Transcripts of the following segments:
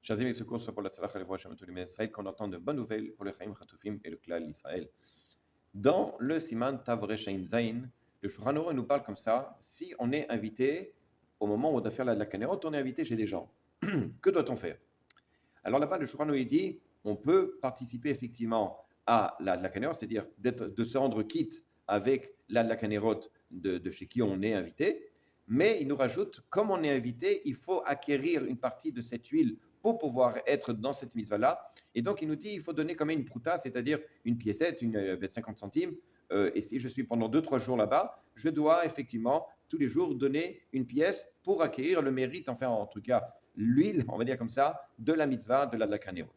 Chers amis, ce cours soit pour la Salah et tous les Israël, qu'on entend de bonnes nouvelles pour le Chaim Chatoufim et le Klal Israël. Dans le Siman Tav Reshain Zain, le Shulchan Aruch nous parle comme ça. Si on est invité, au moment où on doit faire la Kanerot, on est invité chez des gens. Que doit-on faire? Alors là-bas, le Shulchan Aruch dit on peut participer effectivement à la Kanerot, c'est-à-dire de se rendre quitte avec la Kanerot de chez qui on est invité. Mais il nous rajoute, comme on est invité, il faut acquérir une partie de cette huile pour pouvoir être dans cette mitzvah-là. Et donc, il nous dit, il faut donner comme une prouta, c'est-à-dire une piécette, 50 centimes. Et si je suis pendant 2-3 jours là-bas, je dois effectivement tous les jours donner une pièce pour acquérir le mérite, enfin en tout cas l'huile, on va dire comme ça, de la mitzvah de la Kanerot.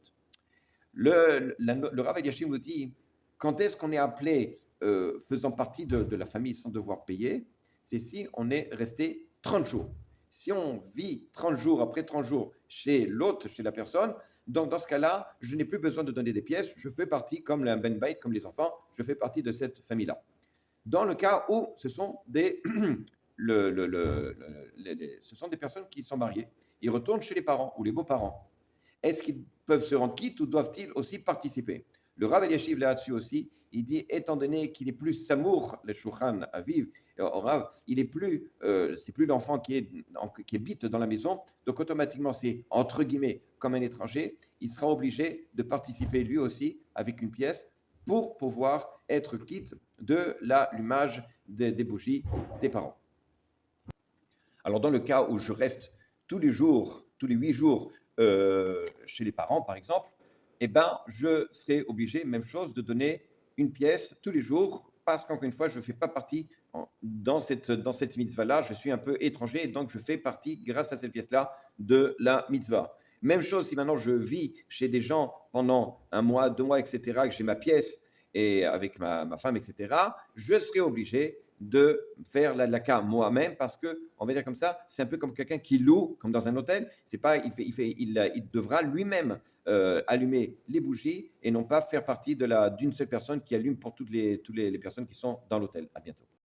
Le Rav Eliashim nous dit, quand est-ce qu'on est appelé faisant partie de la famille sans devoir payer? C'est si on est resté 30 jours. Si on vit 30 jours, après 30 jours, chez l'autre, chez la personne, donc dans ce cas-là, je n'ai plus besoin de donner des pièces, je fais partie, comme le Ben Bait, comme les enfants, je fais partie de cette famille-là. Dans le cas où ce sont des, ce sont des personnes qui sont mariées, ils retournent chez les parents ou les beaux-parents. Est-ce qu'ils peuvent se rendre quitte ou doivent-ils aussi participer? Le Rav Eliashiv là-dessus aussi, il dit, étant donné qu'il est plus samour, le shulchan à vivre, il est plus, c'est plus l'enfant qui habite dans la maison, donc automatiquement c'est entre guillemets comme un étranger, il sera obligé de participer lui aussi avec une pièce pour pouvoir être quitte de l'allumage des bougies des parents. Alors dans le cas où je reste tous les jours, tous les 8 jours chez les parents par exemple, eh ben, je serai obligé, même chose, de donner une pièce tous les jours parce qu'encore une fois, je ne fais pas partie dans cette mitzvah-là, je suis un peu étranger, donc je fais partie, grâce à cette pièce-là, de la mitzvah. Même chose si maintenant je vis chez des gens pendant 1 mois, 2 mois, etc., que j'ai ma pièce et avec ma femme, etc., je serai obligé de faire la laka moi-même parce que, on va dire comme ça, c'est un peu comme quelqu'un qui loue, comme dans un hôtel. C'est pas, il devra lui-même allumer les bougies et non pas faire partie d'une seule personne qui allume pour toutes les personnes qui sont dans l'hôtel. À bientôt.